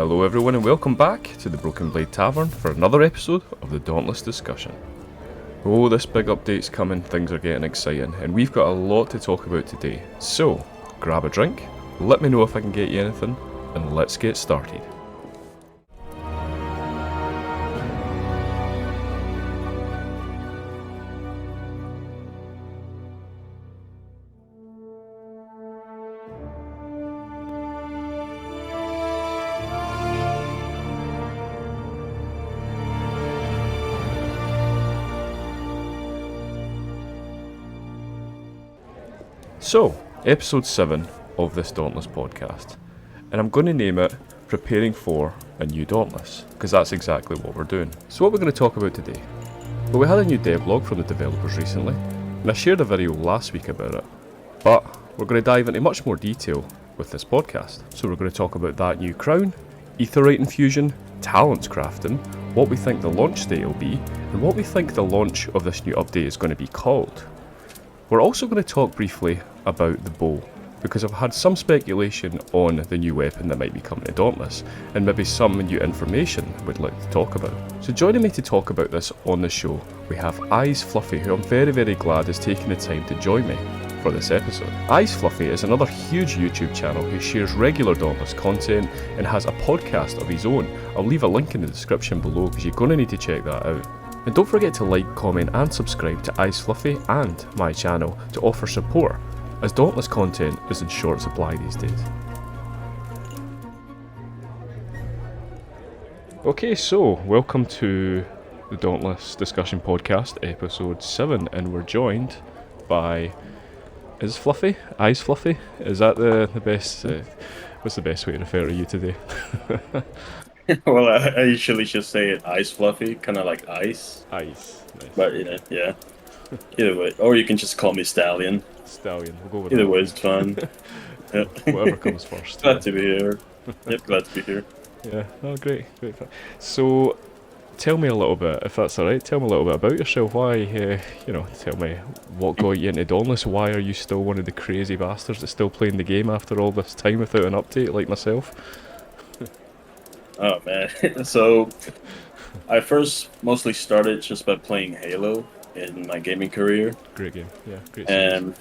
Hello everyone and welcome back to the Broken Blade Tavern for another episode of the Dauntless discussion. Oh, this big update's coming, things are getting exciting, and we've got a lot to talk about today. So, grab a drink, let me know if I can get you anything, and let's get started. So, episode 7 of this Dauntless podcast, and I'm going to name it Preparing for a New Dauntless, because that's exactly what we're doing. So what we're going to talk about today? Well, we had a new devlog from the developers recently, and I shared a video last week about it, but we're going to dive into much more detail with this podcast. So we're going to talk about that new crown, Etherite Fusion, talents crafting, what we think the launch date will be, and what we think the launch of this new update is going to be called. We're also going to talk briefly about the bow, because I've had some speculation on the new weapon that might be coming to Dauntless, and maybe some new information we'd like to talk about. So joining me to talk about this on the show, we have Eyes Fluffy, who I'm very glad is taking the time to join me for this episode. Eyes Fluffy is another huge YouTube channel who shares regular Dauntless content and has a podcast of his own. I'll leave a link in the description below because you're going to need to check that out. And don't forget to like, comment and subscribe to Eyes Fluffy and my channel to offer support, as Dauntless content is in short supply these days. Okay, so welcome to the Dauntless Discussion Podcast, episode 7, and we're joined by... Is Fluffy? Eyes Fluffy? Is that the best... what's the best way to refer to you today? Well, I usually just say it Ice Fluffy, kind of like ice. Ice. Nice. But, yeah. Either way. Or you can just call me Stallion. Stallion. We'll go with Either that. way is fun. Yeah. Whatever comes first. Glad to be here. Yep, glad to be here. Yeah, oh great. So, tell me a little bit, if that's alright, tell me a little bit about yourself. Why, tell me what got you into Dauntless. Why are you still one of the crazy bastards that's still playing the game after all this time without an update like myself? Oh, man. So, I first mostly started just by playing Halo in my gaming career. Great game, yeah, great. And,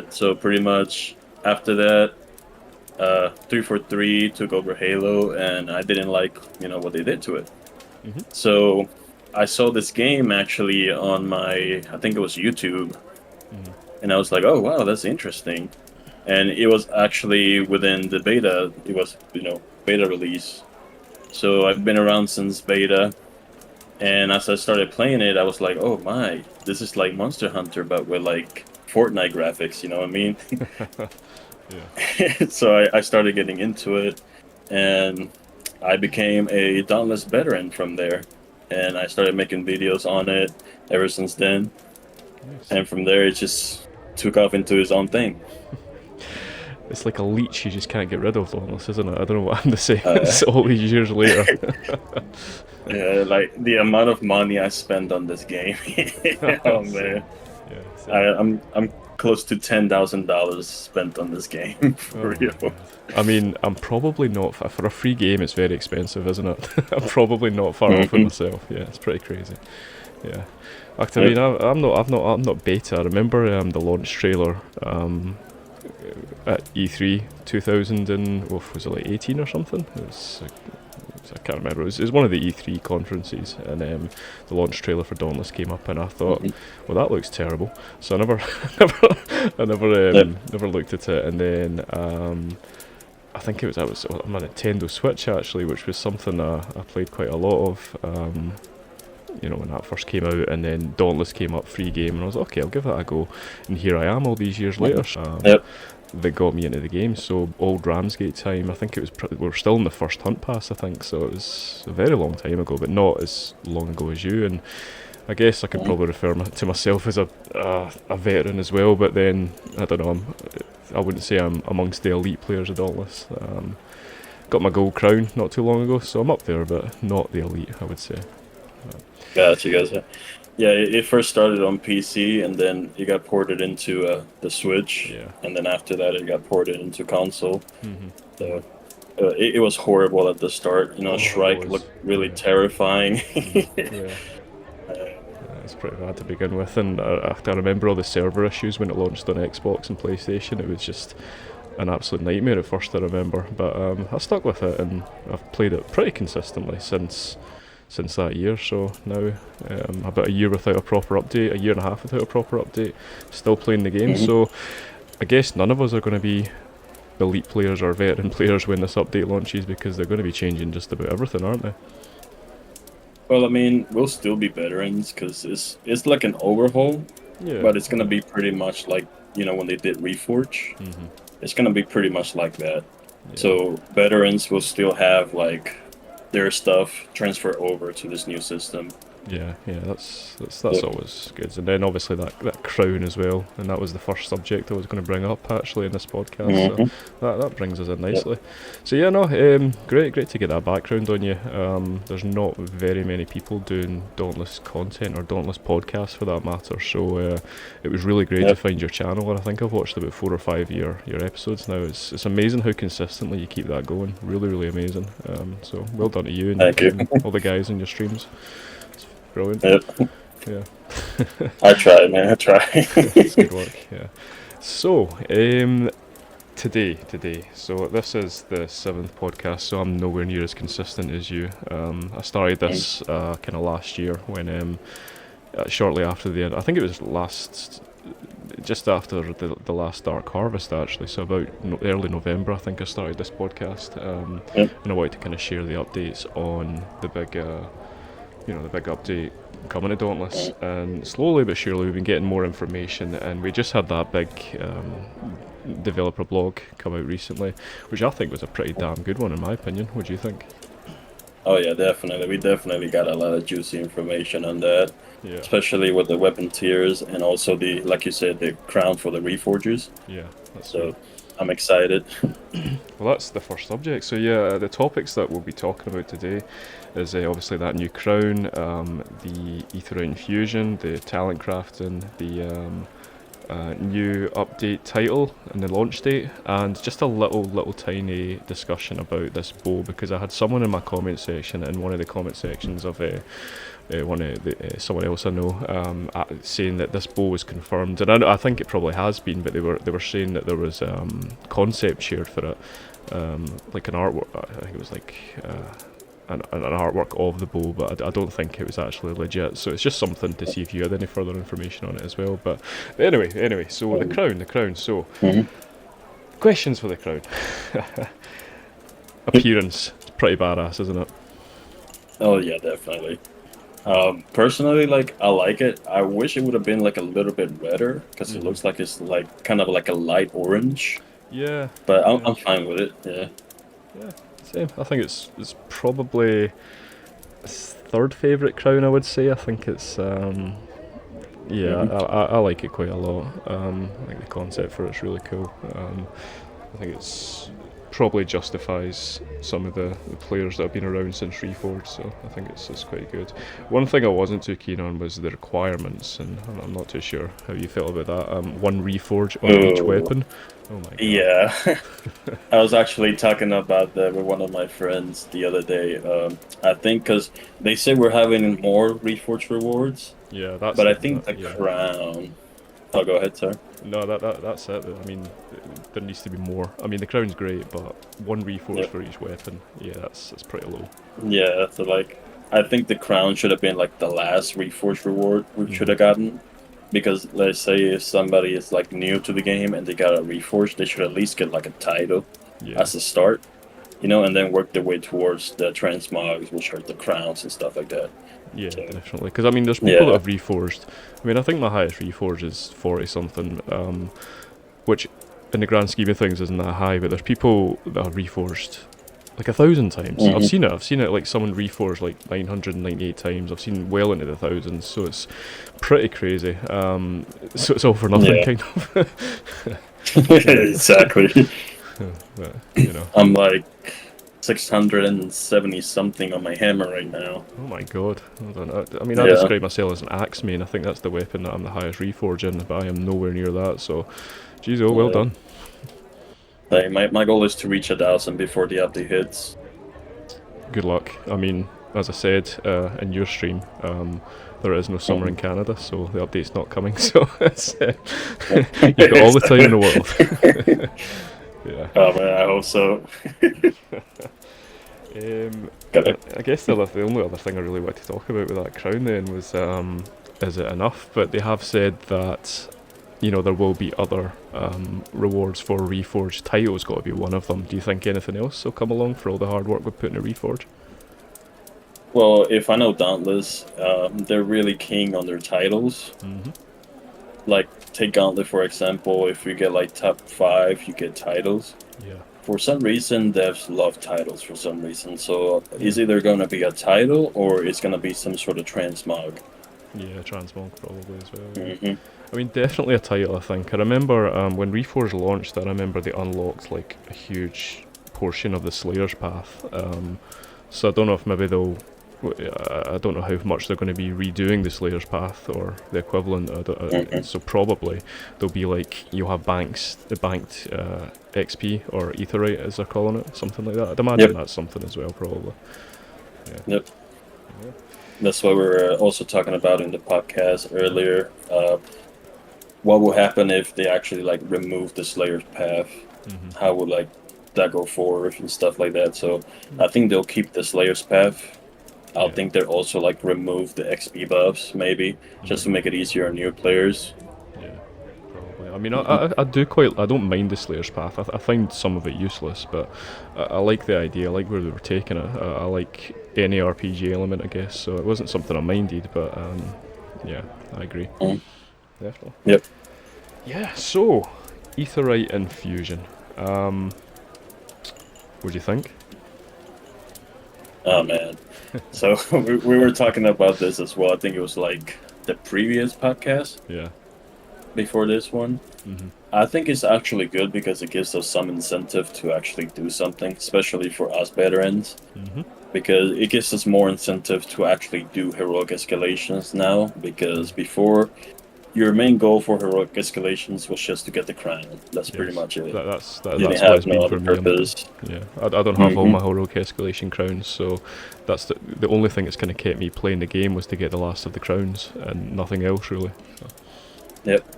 so pretty much after that, 343 took over Halo, and I didn't like, what they did to it. Mm-hmm. So, I saw this game actually on I think it was YouTube, and I was like, oh, wow, that's interesting. And it was actually within the beta, it was, beta release. So I've been around since beta, and as I started playing it, I was like, oh my, this is like Monster Hunter, but with like Fortnite graphics, you know what I mean? Yeah. So I started getting into it, and I became a Dauntless veteran from there, and I started making videos on it ever since then. Nice. And from there, it just took off into its own thing. It's like a leech you just can't get rid of, Dauntless, isn't it? I don't know what I'm to say. It's all these years later. Yeah, like the amount of money I spent on this game. Oh man, yeah, I'm close to $10,000 spent on this game for real. I mean, I'm probably not for a free game. It's very expensive, isn't it? I'm probably not far off with myself. Yeah, it's pretty crazy. Yeah, actually, I'm not beta. I remember the launch trailer. At E3 2000 and was it like 18 or something? I can't remember. It was one of the E3 conferences, and the launch trailer for Dauntless came up, and I thought, well, that looks terrible. So I never looked at it, and then I think it was on my Nintendo Switch actually, which was something I played quite a lot of. When that first came out, and then Dauntless came up, free game, and I was like, okay, I'll give that a go. And here I am all these years later. That got me into the game. So old Ramsgate time, I think it was we were still in the first hunt pass, I think, so it was a very long time ago, but not as long ago as you. And I guess I could probably refer to myself as a veteran as well, but then I don't know, I wouldn't say I'm amongst the elite players of Dauntless. Got my gold crown not too long ago, so I'm up there, but not the elite, I would say. Gotcha, guys. Yeah, it first started on PC, and then it got ported into the Switch, and then after that it got ported into console. So it was horrible at the start. You know, Oh, it Shrike was. looked really Yeah. terrifying. Yeah. Uh, It's pretty bad to begin with, and I remember all the server issues when it launched on Xbox and PlayStation. It was just an absolute nightmare at first, I remember. But I stuck with it, and I've played it pretty consistently since that year. So now, about a year without a proper update, a year and a half without a proper update, still playing the game. mhm. So I guess none of us are going to be elite players or veteran players when this update launches, because they're going to be changing just about everything, aren't they? Well, I mean, we'll still be veterans because it's like an overhaul, Yeah. but it's gonna be pretty much like when they did Reforge. Mhm. It's gonna be pretty much like that. Yeah. So veterans will still have like their stuff transfer over to this new system. Yeah, that's Yeah. always good. And then obviously that crown as well, and that was the first subject I was going to bring up actually in this podcast. So Mhm. that brings us in Yep. nicely. So yeah, no, great to get that background on you. There's not very many people doing Dauntless content or Dauntless podcasts for that matter. So it was really great to Yep. find your channel, and I think I've watched about 4 or 5 your episodes now. It's amazing how consistently you keep that going. Really amazing. So well done to you Thank you. and all the guys in your streams. Brilliant. Yep. Yeah. I try, man. I try. It's good work. Yeah. So, today. So this is the 7th podcast. So I'm nowhere near as consistent as you. I started this kind of last year when shortly after the end. I think it was just after the last Dark Harvest actually. So about early November, I think I started this podcast. Yep. And I wanted to kind of share the updates on the big. The big update coming to Dauntless, and slowly but surely we've been getting more information, and we just had that big developer blog come out recently, which I think was a pretty damn good one in my opinion. What do you think? Oh yeah, definitely. We definitely got a lot of juicy information on that, Yeah, especially with the weapon tiers and also like you said, the crown for the reforgers. yeah, that's So good. I'm excited. Well, that's the first subject. So yeah, the topics that we'll be talking about today is obviously that new crown, the Etherite Fusion, the talent crafting, the new update title and the launch date, and just a little tiny discussion about this bow, because I had someone in my comment section, in one of the comment sections of someone else I know, saying that this bow was confirmed, and I think it probably has been, but they were saying that there was concept shared for it, like an artwork. I think it was like an artwork of the bow, but I don't think it was actually legit. So it's just something to see if you had any further information on it as well. But anyway. So the crown. So Mhm. questions for the crown. Appearance, it's pretty badass, isn't it? Oh yeah, definitely. Personally, like I like it. I wish it would have been like a little bit redder because it looks like it's like kind of like a light orange. Yeah. But I'm, Yeah. I'm fine with it. Yeah. Yeah, same. I think it's probably third favourite crown, I would say. I think it's yeah, Mhm. I like it quite a lot. I think the concept for it's really cool. I think it's probably justifies some of the players that have been around since Reforged, so I think it's quite good. One thing I wasn't too keen on was the requirements, and I'm not too sure how you felt about that. One Reforge on each Oh. weapon. Oh my god. Yeah. I was actually talking about that with one of my friends the other day. I think because they said we're having more Reforge rewards, Yeah, that's but I it. think the Yeah. crown. Oh, go ahead, sir. No, that's it. I mean, there needs to be more. I mean, the crown's great, but one Reforge Yep. for each weapon. Yeah, that's pretty low. Yeah, so like I think the crown should have been like the last Reforge reward we should have gotten. Because let's say if somebody is like new to the game and they got a Reforge, they should at least get like a title Yeah. as a start, and then work their way towards the transmogs, which are the crowns and stuff like that. Yeah, So, definitely. Because I mean, there's people that have reforged. I mean, I think my highest reforge is 40 something, which in the grand scheme of things isn't that high. But there's people that have reforged like 1,000 times. Mhm. I've seen it. Like someone reforged like 998 times. I've seen well into the thousands. So it's pretty crazy. So it's all for nothing, Yeah. kind of. exactly. But, I'm like 670 something on my hammer right now. Oh my god. Hold on. I mean, I Yeah. describe myself as an axe main. I think that's the weapon that I'm the highest reforge in, but I am nowhere near that, so... Jeez, well Yeah. done. thing. My goal is to reach 1,000 before the update hits. Good luck. I mean, as I said in your stream, there is no summer in Canada, so the update's not coming. So it's, you've got all the time in the world. Yeah. Oh man, I hope so. I guess the only other thing I really wanted to talk about with that crown then was, is it enough? But they have said that, you know, there will be other rewards for Reforge. Title's got to be one of them. Do you think anything else will come along for all the hard work we put into Reforge? Well, if I know Dauntless, they're really keen on their titles. Like, take Gauntlet for example. If you get like top 5, you get titles. Yeah. For some reason, devs love titles for some reason. So it's either going to be a title or it's going to be some sort of transmog. Yeah, transmog probably as well. I mean, definitely a title, I think. I remember when Reforge launched, I remember they unlocked like a huge portion of the Slayer's Path. So I don't know if maybe they'll... I don't know how much they're going to be redoing the Slayer's Path or the equivalent. So probably there'll be like, you'll have banked XP or Etherite as they're calling it, something like that. I'd imagine that's something as well, probably. Yeah. That's what we were also talking about in the podcast earlier. What will happen if they actually like remove the Slayer's Path? How would like that go forward and stuff like that? So I think they'll keep the Slayer's Path. I think they'll also like remove the XP buffs, maybe, just to make it easier on new players. Yeah, probably. I mean, I don't mind the Slayer's Path. I find some of it useless, but I like the idea. I like where they were taking it. I like any RPG element, I guess. So it wasn't something I minded, but yeah, I agree. Definitely. Yep. Yeah. So, Etherite Fusion. What do you think? Oh man. So we were talking about this as well. I think it was like the previous podcast. Yeah. Before this one. I think it's actually good because it gives us some incentive to actually do something, especially for us veterans. Because it gives us more incentive to actually do heroic escalations now. Because before, your main goal for heroic escalations was just to get the crown. That's pretty much it. That's you what didn't it's have been no for other me. purpose. Yeah, I don't have all my heroic escalation crowns, so that's the only thing that's kind of kept me playing the game was to get the last of the crowns and nothing else really. So. Yep.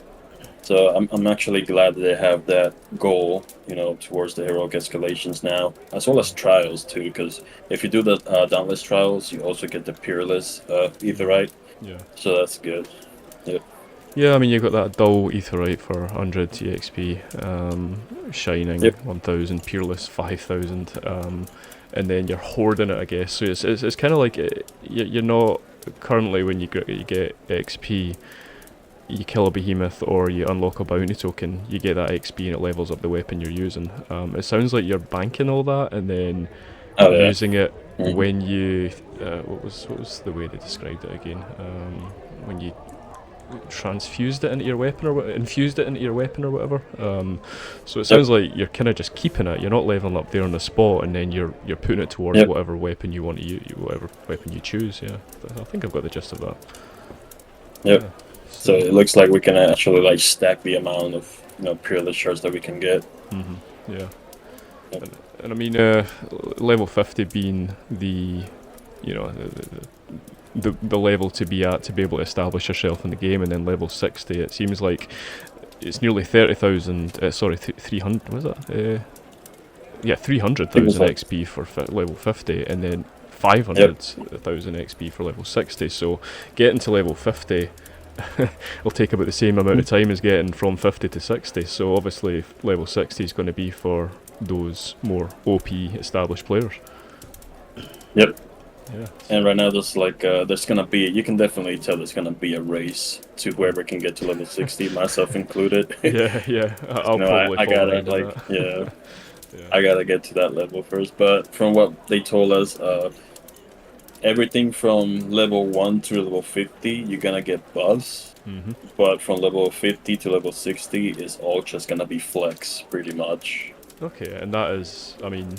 So I'm actually glad that they have that goal, you know, towards the heroic escalations now, as well as trials too. Because if you do the Dauntless trials, you also get the Peerless Etherite. Yeah. So that's good. Yep. Yeah, I mean you've got that dull Etherite for 100 EXP, Shining 1000, Peerless 5000, and then you're hoarding it, I guess. So it's kind of like you're not currently when you get XP. You kill a behemoth or you unlock a bounty token, you get that XP and it levels up the weapon you're using. It sounds like you're banking all that and then using it when you what was the way they described it again? When you infused it into your weapon or whatever. So it sounds like you're kind of just keeping it. You're not leveling up there on the spot, and then you're putting it towards whatever weapon you want to use, whatever weapon you choose. Yeah, I think I've got the gist of that. Yep. Yeah. So it looks like we can actually like stack the amount of Peerless shards that we can get. Yeah. And I mean, level 50 being the the level to be at to be able to establish yourself in the game, and then level 60, it seems like it's nearly 30,000. Sorry, 300. Was that? 300,000 XP for level 50, and then 500,000 XP for level 60. So getting to level 50 will take about the same amount of time as getting from 50 to 60. So obviously level 60 is going to be for those more OP established players. Yep. Yeah. And right now there's like there's gonna be, you can definitely tell there's gonna be a race to whoever can get to level 60, myself included. yeah. I'll probably I gotta like I gotta get to that level first. But from what they told us, everything from level 1 to level 50, you're gonna get buffs. But from level 50 to level 60 is all just gonna be flex, pretty much. Okay, and that is, I mean,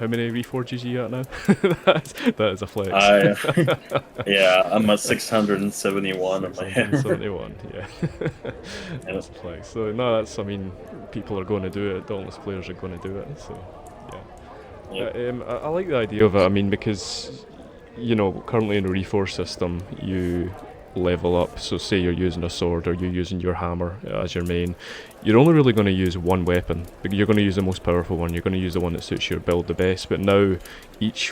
How many Reforges are you at now? that is a flex. I'm at 671 on my hammer. 671, yeah. That's a flex. So no, that's, I mean, people are going to do it. Dauntless players are going to do it. So yeah. Yep. I like the idea of it. I mean, because currently in a Reforge system, you level up. So say you're using a sword or you're using your hammer as your main, you're only really going to use one weapon. You're going to use the most powerful one. You're going to use the one that suits your build the best. But now each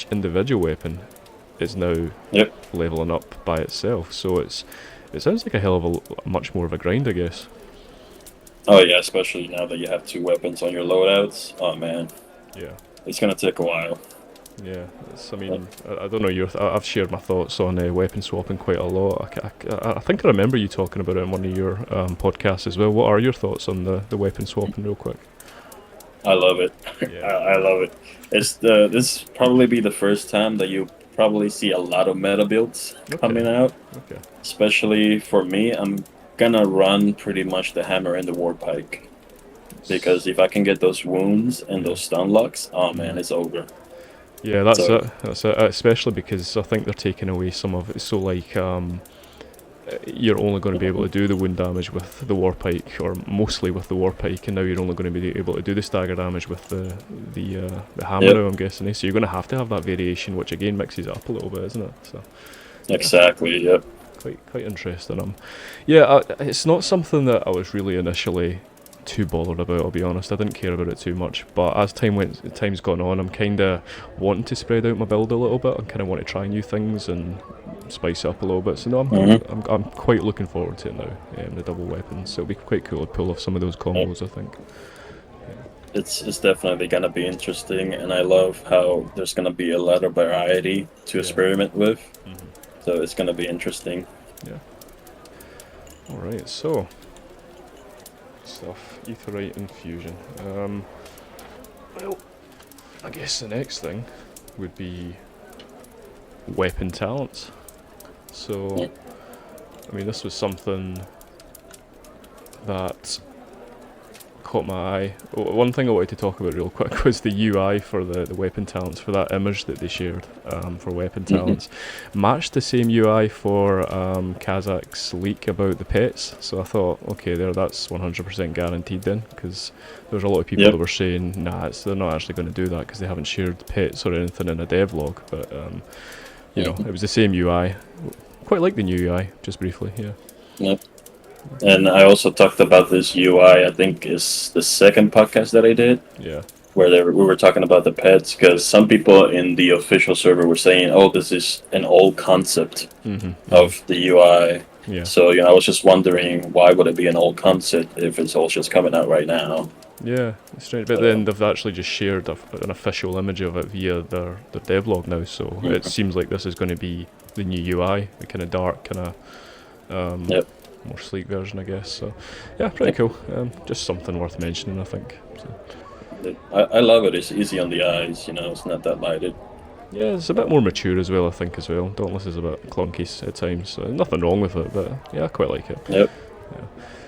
individual weapon is now leveling up by itself. So it sounds like a hell of a much more of a grind, I guess. Oh yeah, especially now that you have 2 weapons on your loadouts. Oh man. Yeah. It's gonna take a while. Yeah, I don't know. I've shared my thoughts on weapon swapping quite a lot. I think I remember you talking about it in one of your podcasts as well. What are your thoughts on the weapon swapping, real quick? I love it. Yeah. I love it. This probably be the first time that you probably see a lot of meta builds coming out. Okay. Especially for me, I'm gonna run pretty much the hammer and the war pike, because if I can get those wounds and those stun locks, oh man, it's over. Yeah, that's it. Especially because I think they're taking away some of it. So like, you're only going to be able to do the wound damage with the war pike, or mostly with the war pike, and now you're only going to be able to do the stagger damage with the hammer. Now, I'm guessing. So you're going to have that variation, which again mixes it up a little bit, isn't it? So. Exactly. Yep. Quite interesting. Yeah, it's not something that I was really initially too bothered about, I'll be honest. I didn't care about it too much, but as time's gone on, I'm kind of wanting to spread out my build a little bit. I kind of want to try new things and spice it up a little bit. So no, I'm quite looking forward to it now. The double weapons, so it'll be quite cool to pull off some of those combos. I think. It's definitely gonna be interesting, and I love how there's gonna be a lot of variety to experiment with. So it's gonna be interesting. Yeah. All right, so. Stuff, Etherite and Fusion. Well, I guess the next thing would be weapon talents. So, I mean, this was something that caught my eye. One thing I wanted to talk about real quick was the UI for the weapon talents, for that image that they shared for weapon talents. Matched the same UI for Kazak's leak about the pets, so I thought, okay, that's 100% guaranteed then, because there's a lot of people that were saying, nah, they're not actually going to do that because they haven't shared pets or anything in a devlog, but it was the same UI. Quite like the new UI, just briefly, yeah. Yep. And I also talked about this UI, I think is the second podcast that I did. Yeah. Where we were talking about the pets, because some people in the official server were saying, oh, this is an old concept of the UI. Yeah. So, I was just wondering, why would it be an old concept if it's all just coming out right now? Yeah, it's strange. But then they've actually just shared an official image of it via their devlog now, so it seems like this is going to be the new UI, the kind of dark, kind of more sleek version, I guess. So, yeah, pretty cool. Just something worth mentioning, I think. So. I love it. It's easy on the eyes, it's not that lighted. Yeah, it's a bit more mature as well, I think, as well. Dauntless is a bit clunky at times, so nothing wrong with it, but yeah, I quite like it. Yep. Yeah.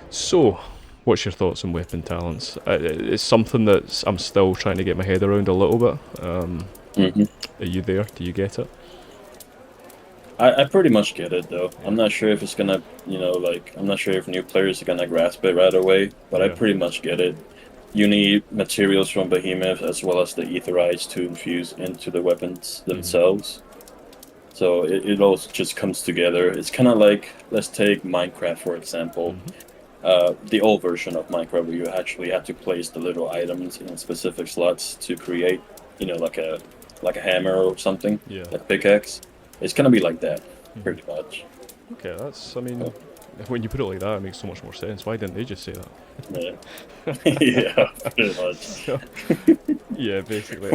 So, what's your thoughts on weapon talents? It's something that I'm still trying to get my head around a little bit. Are you there? Do you get it? I pretty much get it, though. I'm not sure if it's gonna, I'm not sure if new players are gonna grasp it right away, but I pretty much get it. You need materials from Behemoth as well as the Aetherites to infuse into the weapons themselves. So it all just comes together. It's kind of like, let's take Minecraft, for example. The old version of Minecraft where you actually had to place the little items in specific slots to create, like a hammer or something, like a pickaxe. It's gonna be like that, pretty much. Okay, when you put it like that, it makes so much more sense. Why didn't they just say that? Yeah, yeah, pretty much. Yeah, basically.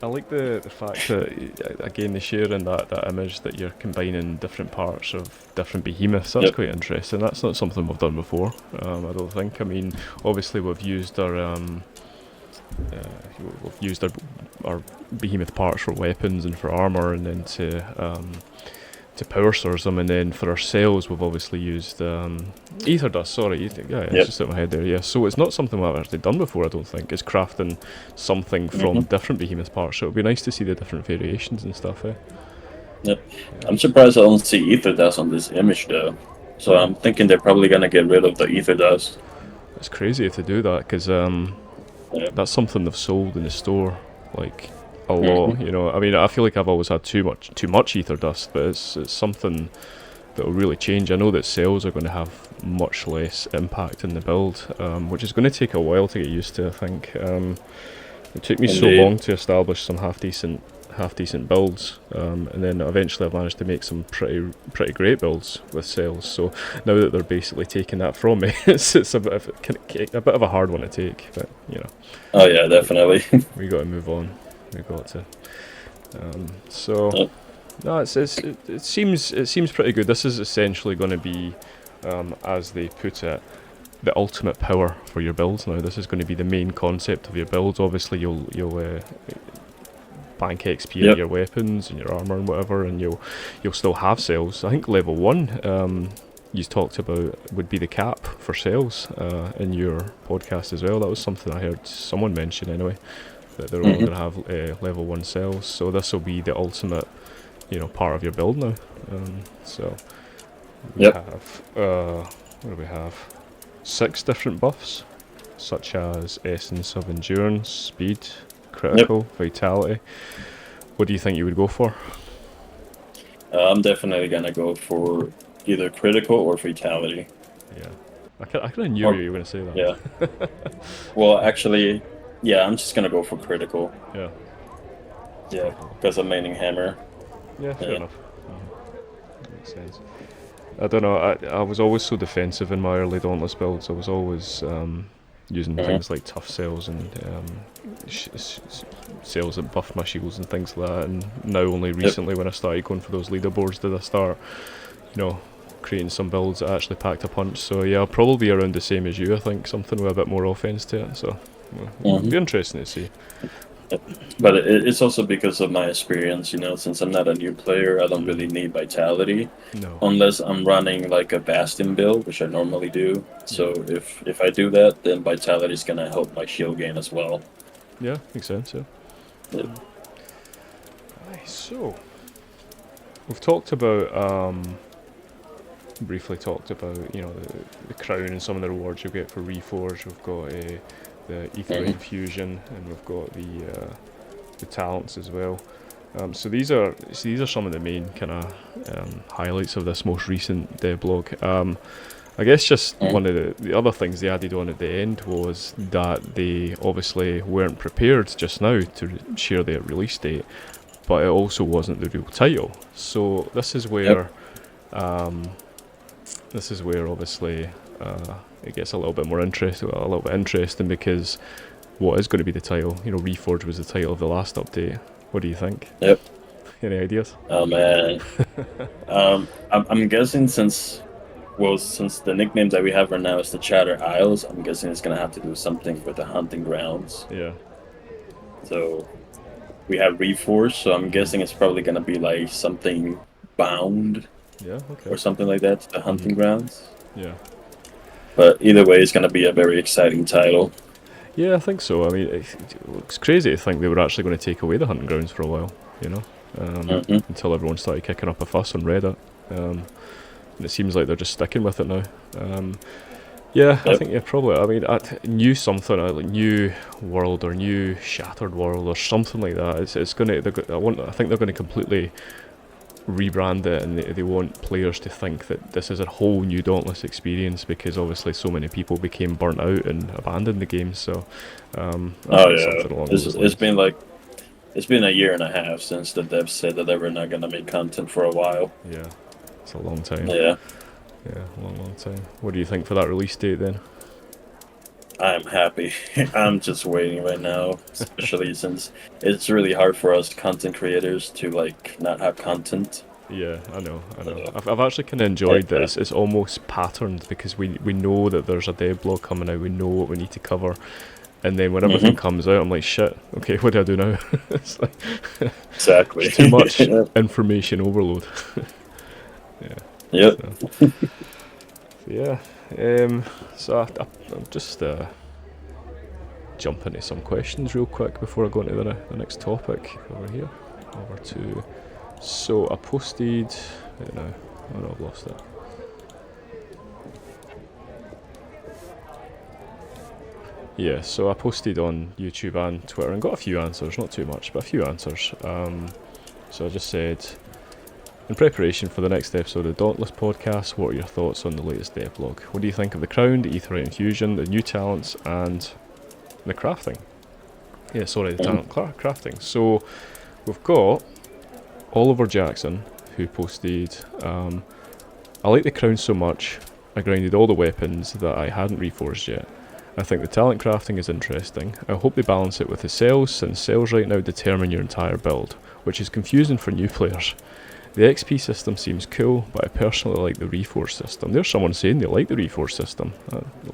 I like the fact that, again, they share in that image that you're combining different parts of different behemoths. That's quite interesting. That's not something we've done before, I don't think. I mean, obviously we've used our our behemoth parts for weapons and for armor, and then to to power source them, and then for our cells we've obviously used ether dust. Sorry, it's just out of my head there. Yeah, so it's not something I've actually done before. I don't think it's crafting something from different behemoth parts. So it'd be nice to see the different variations and stuff. Yep. I'm surprised I don't see ether dust on this image though. So I'm thinking they're probably gonna get rid of the ether dust. It's crazy if they do that, because that's something they've sold in the store like a lot. You know, I mean, I feel like I've always had too much ether dust, but it's something that will really change. I know that cells are going to have much less impact in the build, which is going to take a while to get used to. I think it took me so long to establish some half decent builds, and then eventually I've managed to make some pretty great builds with cells. So now that they're basically taking that from me, it's a bit of a hard one to take, but you know. Oh yeah, definitely. We got to move on. We got to. No, it seems pretty good. This is essentially going to be, as they put it, the ultimate power for your builds. Now this is going to be the main concept of your builds. Obviously, you'll bank XP in your weapons and your armor and whatever, and you'll still have cells. I think level 1 you talked about would be the cap for cells in your podcast as well. That was something I heard someone mention anyway, that they're only going to have level 1 cells. So this will be the ultimate, part of your build now. So we have what do we have? 6 different buffs, such as Essence of Endurance, Speed, Critical, Vitality. What do you think you would go for? I'm definitely gonna go for either Critical or Vitality. Yeah, I kind of knew you were going to say that. Yeah. Well, actually, yeah, I'm just gonna go for Critical. Yeah. Yeah, because I'm maining Hammer. Yeah, fair enough. That makes sense. I don't know, I was always so defensive in my early Dauntless builds. I was always using things like tough cells and cells that buffed my shields and things like that, and now only recently when I started going for those leaderboards did I start, creating some builds that actually packed a punch. So yeah, I'll probably be around the same as you, I think, something with a bit more offense to it, so it'll be interesting to see. But it's also because of my experience, since I'm not a new player, I don't really need Vitality. No. Unless I'm running like a Bastion build, which I normally do. So if I do that, then Vitality is going to help my shield gain as well. Yeah, makes sense, yeah. Yeah. Nice, so we've talked about, briefly talked about, the crown and some of the rewards you'll get for Reforge. We've got the Etherite Fusion, and we've got the talents as well. So these are some of the main kind of highlights of this most recent dev blog. I guess just one of the other things they added on at the end was that they obviously weren't prepared just now to share their release date, but it also wasn't the real title. So this is where obviously it gets a little bit more interesting, because what is going to be the title? Reforge was the title of the last update. What do you think? Yep. Any ideas? Oh man. I'm guessing since the nickname that we have right now is the Chatter Isles, I'm guessing it's gonna have to do something with the hunting grounds. Yeah. So we have Reforge, so I'm guessing it's probably gonna be like something bound. Yeah, okay. Or something like that, the hunting grounds. Yeah. But either way, it's going to be a very exciting title. Yeah, I think so. I mean, it looks crazy to think they were actually going to take away the hunting grounds for a while, until everyone started kicking up a fuss on Reddit. And it seems like they're just sticking with it now. I think, probably. I mean, new something, like New World or New Shattered World or something like that. It's going to, I think they're going to completely rebrand it, and they want players to think that this is a whole new Dauntless experience, because obviously so many people became burnt out and abandoned the game. So it's been a year and a half since the devs said that they were not going to make content for a while. Yeah, it's a long time. Yeah, long time. What do you think for that release date then? I'm happy. I'm just waiting right now, especially since it's really hard for us content creators to not have content. Yeah, I know. I've actually kind of enjoyed this. It's almost patterned, because we know that there's a dev blog coming out. We know what we need to cover, and then when everything comes out, I'm like, shit. Okay, what do I do now? It's like exactly too much information overload. Yep. So I'll just jump into some questions real quick before I go into the next topic over here. Over to. So I posted. No, I've lost it. Yeah, so I posted on YouTube and Twitter and got a few answers, not too much, but a few answers. So I just said, in preparation for the next episode of the Dauntless podcast, what are your thoughts on the latest dev blog? What do you think of the Crown, the Etherite Fusion, the new talents, and the crafting? The talent crafting. So we've got Oliver Jackson, who posted, I like the Crown so much, I grinded all the weapons that I hadn't reforged yet. I think the talent crafting is interesting. I hope they balance it with the cells, since cells right now determine your entire build, which is confusing for new players. The XP system seems cool, but I personally like the Reforge system. There's someone saying they like the Reforge system.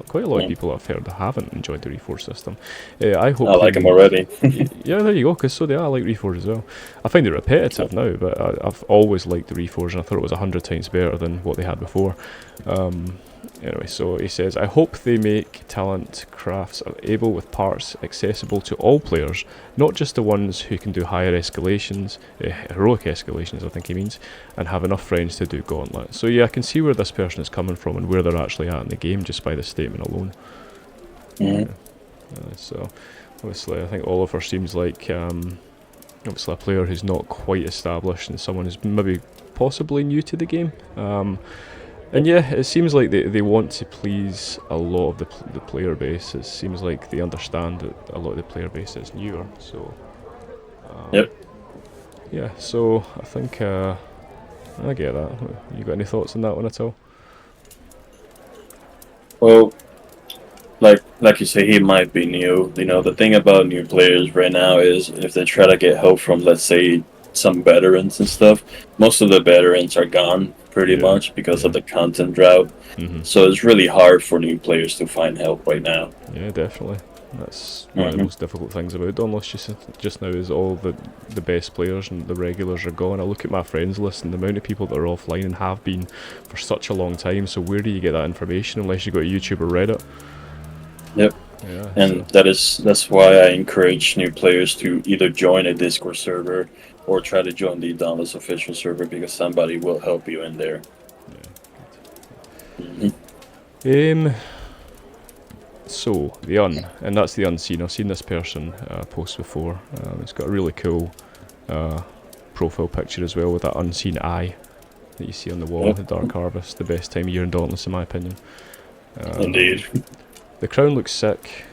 Quite a lot of people I've heard haven't enjoyed the Reforge system. I hope I like them already. Yeah, there you go, because so do I like Reforge as well. I find it repetitive now, but I've always liked the Reforge, and I thought it was 100 times better than what they had before. Anyway, so he says, I hope they make talent crafts able with parts accessible to all players, not just the ones who can do higher escalations, heroic escalations I think he means, and have enough friends to do gauntlet. So yeah, I can see where this person is coming from and where they're actually at in the game just by the statement alone. So obviously I think Oliver seems like obviously a player who's not quite established and someone who's maybe possibly new to the game. And yeah, it seems like they want to please a lot of the player base. It seems like they understand that a lot of the player base is newer. So, yep. Yeah, so I think I get that. You got any thoughts on that one at all? Well, like you say, he might be new. You know, the thing about new players right now is if they try to get help from, let's say, some veterans and stuff, most of the veterans are gone pretty much because of the content drought. So it's really hard for new players to find help right now. Yeah, definitely. That's one of the most difficult things about Dauntless just now is all the best players and the regulars are gone. I look at my friends list and the amount of people that are offline and have been for such a long time, so where do you get that information unless you go to YouTube or Reddit? Yep. Yeah, and that's why I encourage new players to either join a Discord server or try to join the Dauntless official server because somebody will help you in there. So and that's the unseen. I've seen this person post before. It's got a really cool profile picture as well with that unseen eye that you see on the wall. The Dark Harvest, the best time of year in Dauntless in my opinion. Indeed. The crown looks sick.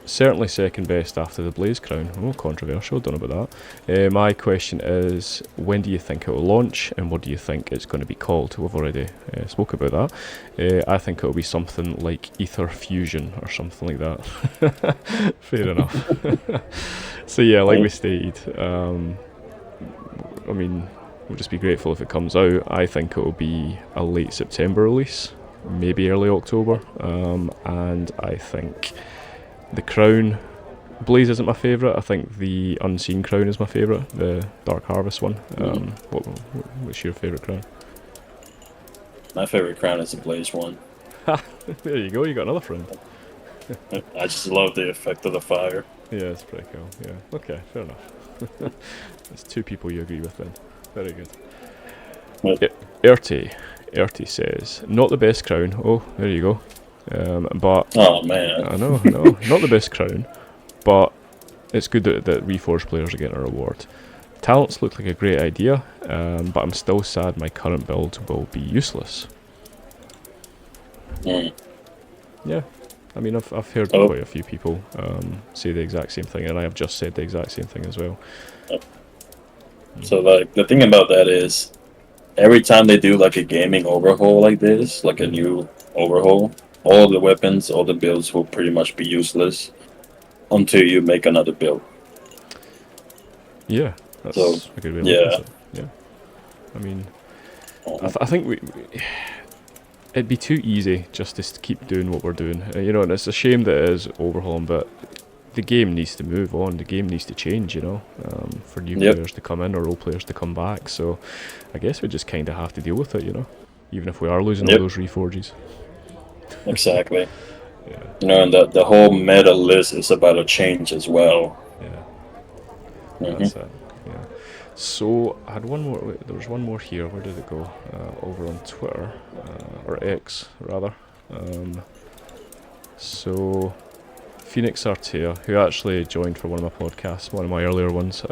Certainly second best after the Blaze crown. Oh, controversial, don't know about that. My question is, when do you think it will launch and what do you think it's going to be called? We've already spoke about that. I think it will be something like Aether Fusion or something like that. Fair enough. So yeah, like we stated, I mean, we'll just be grateful if it comes out. I think it will be a late September release, maybe early October, and I think the crown, Blaze isn't my favourite. I think the Unseen crown is my favourite, the Dark Harvest one. What's your favourite crown? My favourite crown is the Blaze one. There you go, you got another friend. I just love the effect of the fire. Yeah, it's pretty cool. Yeah, okay, fair enough. There's two people you agree with then. Very good. Erti says, not the best crown. Oh, there you go. But oh man, I know, not the best crown, but it's good that Reforged players are getting a reward. Talents look like a great idea, but I'm still sad my current build will be useless. Yeah, I mean I've heard quite a few people say the exact same thing, and I have just said the exact same thing as well. So like the thing about that is, every time they do like a gaming overhaul like this, like a new overhaul, all the weapons, all the builds will pretty much be useless until you make another build. Yeah, that's a good way to look at it. Yeah, I mean, I think it'd be too easy just to keep doing what we're doing. You know, and it's a shame that it is overhauling, but the game needs to move on. The game needs to change, you know, for new Yep. players to come in or old players to come back. So I guess we just kind of have to deal with it, you know, even if we are losing all Yep. those reforges. Exactly. Yeah. You know, and the whole meta list is about to change as well. Yeah. Mhm. That's it. Yeah. So I had one more. Wait, there was one more here. Where did it go? Over on Twitter, or X rather. So Phoenix Artea, who actually joined for one of my podcasts, one of my earlier ones.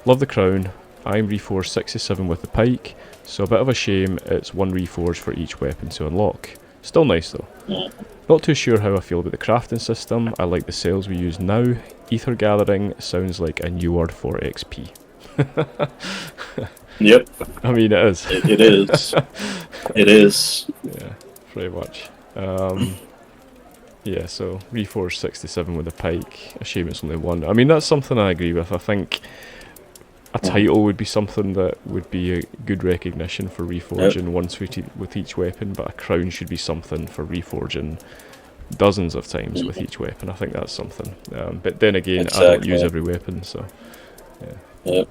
Love the crown. I'm Reforge 67 with the pike, so a bit of a shame it's one Reforge for each weapon to unlock. Still nice though. Mhm. Not too sure how I feel about the crafting system. I like the sails we use now. Ether gathering sounds like a new word for XP. Yep. I mean, it is. It is. It is. Yeah, pretty much. Yeah, so Reforge 67 with a pike. A shame it's only one. I mean, that's something I agree with. I think a title would be something that would be a good recognition for reforging once with each weapon, but a crown should be something for reforging dozens of times with each weapon. I think that's something. But then again, I don't use every weapon, so yeah. Yep.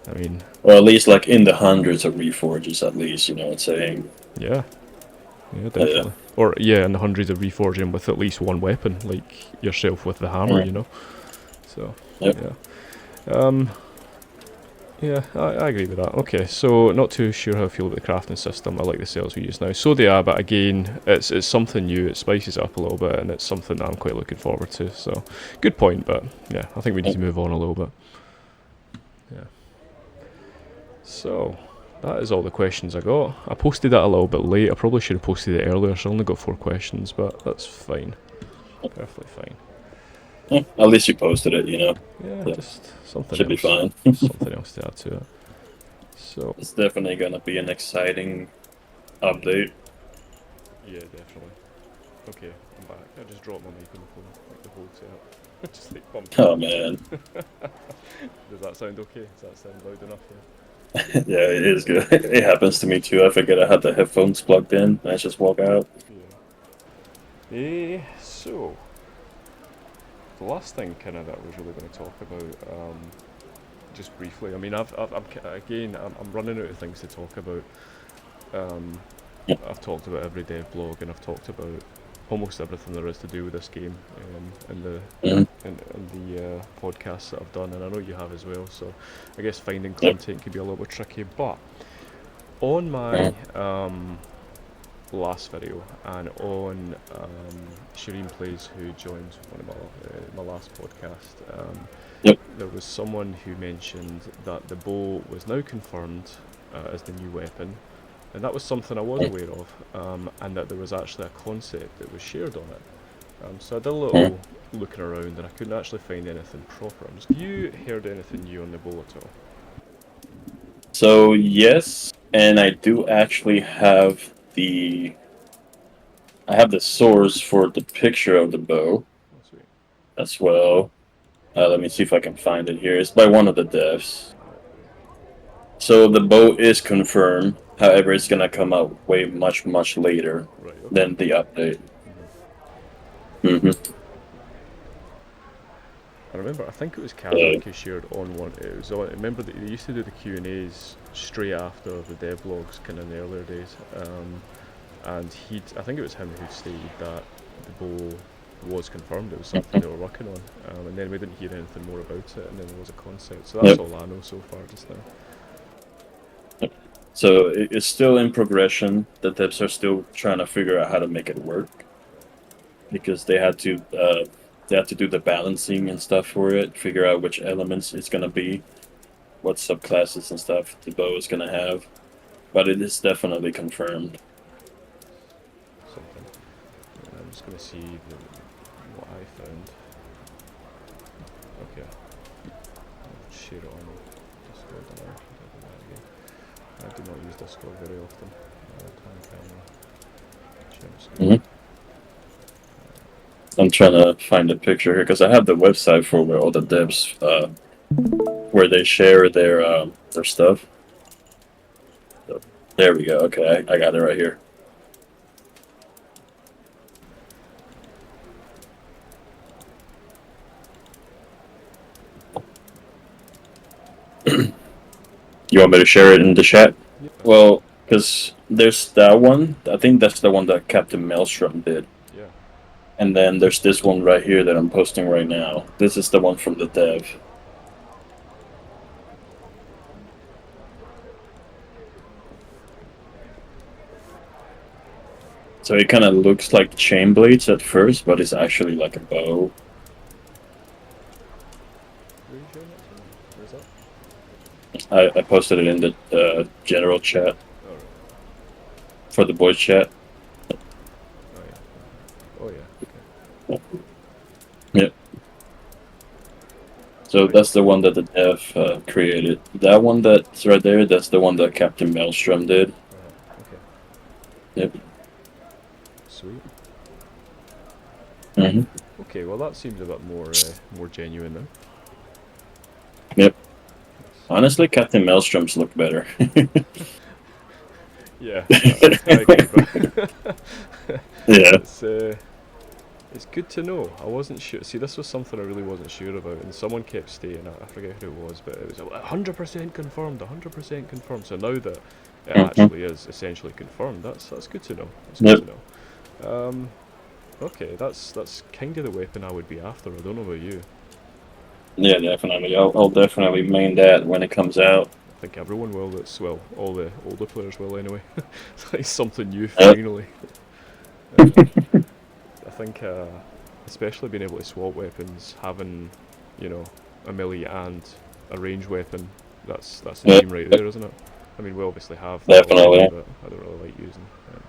I mean, or at least like in the hundreds of reforges, at least, you know what I'm saying? Yeah, definitely. Or in the hundreds of reforging with at least one weapon, like yourself with the hammer, you know. So yeah, I agree with that. Okay, so not too sure how I feel about the crafting system. I like the cells we use now. So they are, but again, it's something new. It spices it up a little bit, and it's something that I'm quite looking forward to. So, good point, but yeah, I think we need to move on a little bit. Yeah. So, that is all the questions I got. I posted that a little bit late. I probably should have posted it earlier, so I only got 4 questions, but that's fine. Perfectly fine. Yeah, at least you posted it, you know. Yeah, just something should else. Should be fine. Something else to add to it. So it's definitely gonna be an exciting update. Yeah, definitely. Okay, I'm back. I just dropped my mic on the phone, like the whole setup. Just like bumped. Oh man. Does that sound okay? Does that sound loud enough? Yeah? Yeah, it is good. It happens to me too. I forget I had the headphones plugged in. I just walk out. Yeah. So the last thing kind of that I was really going to talk about, just briefly. I mean, I'm running out of things to talk about. I've talked about every dev blog, and I've talked about almost everything there is to do with this game in the podcasts that I've done, and I know you have as well. So I guess finding content can be a little bit tricky. But on my last video and on Shireen Plays, who joined one of my last podcast, there was someone who mentioned that the bow was now confirmed as the new weapon, and that was something I was aware of, and that there was actually a concept that was shared on it. So I did a little looking around, and I couldn't actually find anything proper. Have you heard anything new on the bow at all? So yes, and I do actually have the source for the picture of the bow as well. Let me see if I can find it here. It's by one of the devs. So the bow is confirmed. However, it's gonna come out way much later than the update. I remember, I think it was Kazakh who shared on one. It was on. I remember that they used to do the Q&As straight after the devlogs, kind of in the earlier days. And I think it was him who stated that the bow was confirmed. It was something they were working on, and then we didn't hear anything more about it. And then there was a concept. So that's all I know so far just now. So it's still in progression. The devs are still trying to figure out how to make it work, because they had to do the balancing and stuff for it, figure out which elements it's gonna be, what subclasses and stuff the bow is gonna have. But it is definitely confirmed. Something. I'm just gonna see what I found. Okay. I'll share it on Discord now. I do not use Discord very often. I'm trying to find a picture here because I have the website for where all the devs, where they share their stuff. So, there we go. Okay, I got it right here. You want me to share it in the chat? Yeah. Well, because there's that one. I think that's the one that Captain Maelstrom did. Yeah. And then there's this one right here that I'm posting right now. This is the one from the dev. So it kind of looks like chain blades at first, but it's actually like a bow. Where are you showing that to? Where's that? I posted it in the general chat Oh, right. for the voice chat. Oh, yeah. Oh, yeah. Okay. Yeah. So that's the one that the dev created. That one that's right there, that's the one that Captain Maelstrom did. Okay. Yep. Sweet. Mm-hmm. Okay, well that seems a bit more genuine now. Yep. Honestly, Captain Maelstrom's look better. Yeah, I agree, but Yeah. It's good to know. I wasn't sure. See, this was something I really wasn't sure about, and someone kept saying, I forget who it was, but it was 100% confirmed, 100% confirmed. So now that it actually is essentially confirmed, that's good to know. That's good to know. Okay, that's kind of the weapon I would be after. I don't know about you. Yeah, definitely. I'll definitely main that when it comes out. I think everyone will. That's well, all the older players will anyway. It's like something new finally. I think, especially being able to swap weapons, having, a melee and a range weapon, that's the dream right there, isn't it? I mean, we obviously have that already, but I don't really like using it.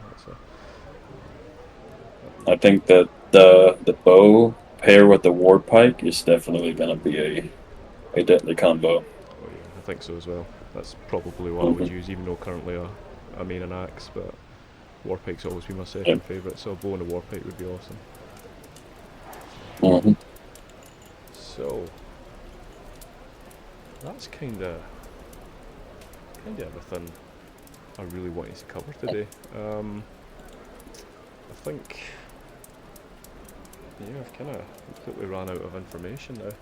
I think that the bow pair with the war pike is definitely gonna be a deadly combo. Oh yeah, I think so as well. That's probably what I would use, even though currently I main an axe, but warpike's always been my second favourite, so a bow and a warpike would be awesome. So that's kind of everything I really wanted to cover today. I think, I've kind of completely ran out of information now.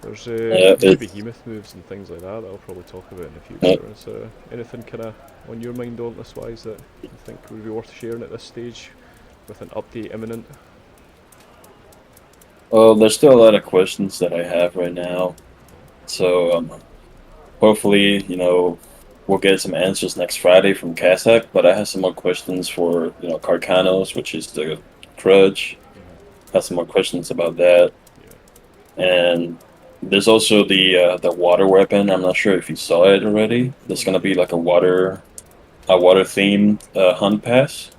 There's new behemoth moves and things like that I'll probably talk about in the future. Is anything kind of on your mind, Dauntless wise, that you think would be worth sharing at this stage, with an update imminent? Well, there's still a lot of questions that I have right now, so hopefully, we'll get some answers next Friday from Kazakh. But I have some more questions for Carcanos, which is the Crudge. I have some more questions about that, and there's also the water weapon. I'm not sure if you saw it already. There's gonna be like a water themed hunt pass.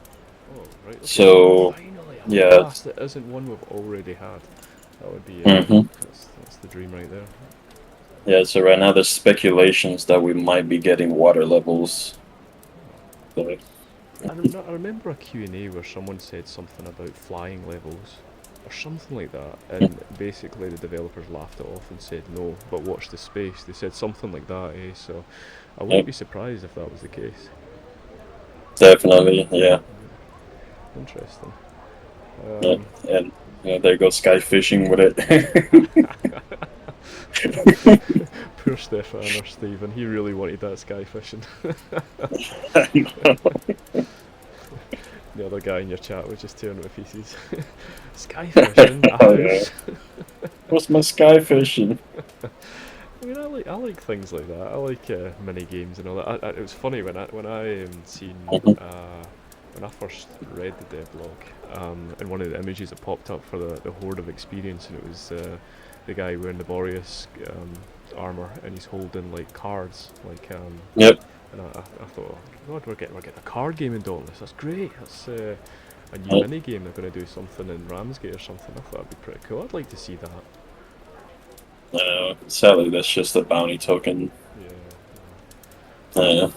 Oh, right. Okay. So finally, yeah, pass that isn't one we've already had. That would be that's the dream right there. Yeah, so right now there's speculations that we might be getting water levels. So, I remember a Q&A where someone said something about flying levels, or something like that, and basically the developers laughed it off and said no, but watch the space. They said something like that, so I wouldn't be surprised if that was the case. Definitely, yeah. Interesting. And there goes sky fishing with it. Poor Stefan or Stephen, he really wanted that sky fishing. I know. The other guy in your chat was just tearing it to pieces. Sky fishing? What's my sky fishing? I mean, I like things like that. I like mini games and all that. It was funny when I seen when I first read the devlog, and one of the images that popped up for the Horde of Experience, and it was the guy wearing the Boreas armor, and he's holding like cards, like Yep. And I thought, oh, God, we're getting a card game in Dauntless. That's great. That's a new mini game. They're going to do something in Ramsgate or something. I thought that'd be pretty cool. I'd like to see that. Sadly, that's just a bounty token. Yeah.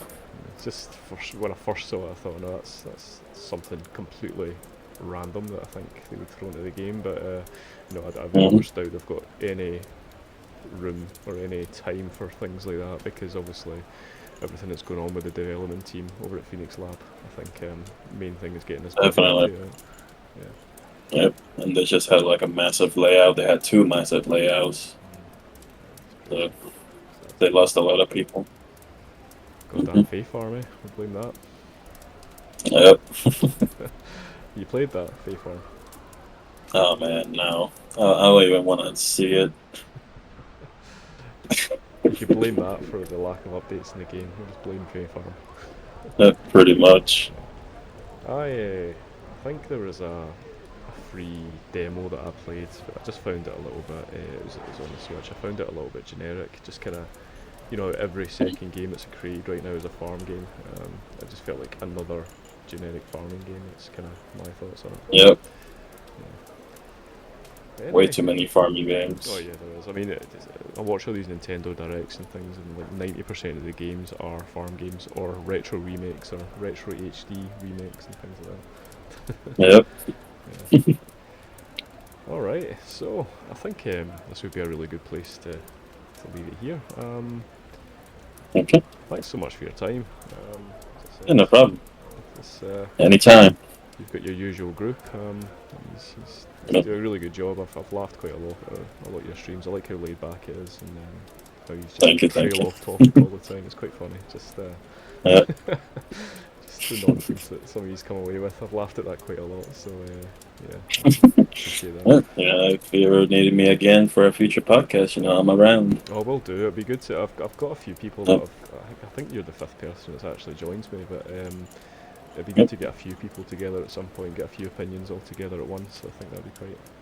Just when I first saw it, I thought, no, that's something completely random that I think they would throw into the game. But I very much doubt they've got any room or any time for things like that, because obviously everything that's going on with the development team over at Phoenix Lab, I think main thing is getting this Definitely. Yep, and they just had like a massive layout. They had 2 massive layouts. So they lost a lot of people. Goddamn Fae Farm, eh? We'll blame that. Yep. You played that, Fae Farm? Oh man, no. I don't even want to see it. You could blame that for the lack of updates in the game. We'll just blame Fae Farm. Pretty much. I think there was a free demo that I played, but I just found it a little bit, it was on the Switch, I found it a little bit generic, just kind of, you know, every second game that's created right now is a farm game. I just felt like another generic farming game. That's kind of my thoughts on it. Yep. Yeah. Anyway. Way too many farming games. Oh yeah, there is. I mean, I watch all these Nintendo Directs and things, and like 90% of the games are farm games or retro remakes or retro HD remakes and things like that. Yep. Yeah. Alright, so I think this would be a really good place to leave it here. Okay. Thanks so much for your time. Yeah, no problem. It's, Anytime. You've got your usual group. He's doing a really good job. I've laughed quite a lot at your streams. I like how laid back it is, and how he's just trail off topic all the time. It's quite funny. Just just the nonsense that some of you's come away with. I've laughed at that quite a lot. So yeah, appreciate that. Yeah, if you ever needed me again for a future podcast, you know, I'm around. Oh, will do. It'd be good to. I've got a few people that I think you're the 5th person that's actually joins me, but it'd be good to get a few people together at some point, get a few opinions all together at once. I think that'd be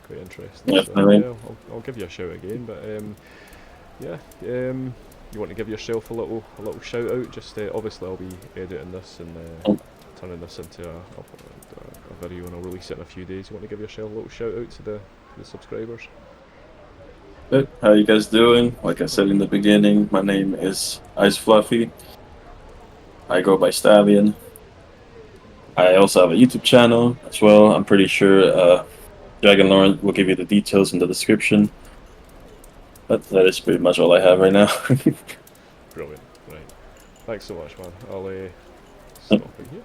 quite interesting. Definitely. So, yeah, I'll give you a shout again, but you want to give yourself a little shout out? Just obviously I'll be editing this and turning this into a video, and I'll release it in a few days. You want to give yourself a little shout out to the subscribers? Good. How you guys doing? Like I said in the beginning, my name is Ice Fluffy. I go by Stallion. I also have a YouTube channel as well. I'm pretty sure Dragon Lauren will give you the details in the description. But that is pretty much all I have right now. Brilliant. Right. Thanks so much, man. I'll stop it here.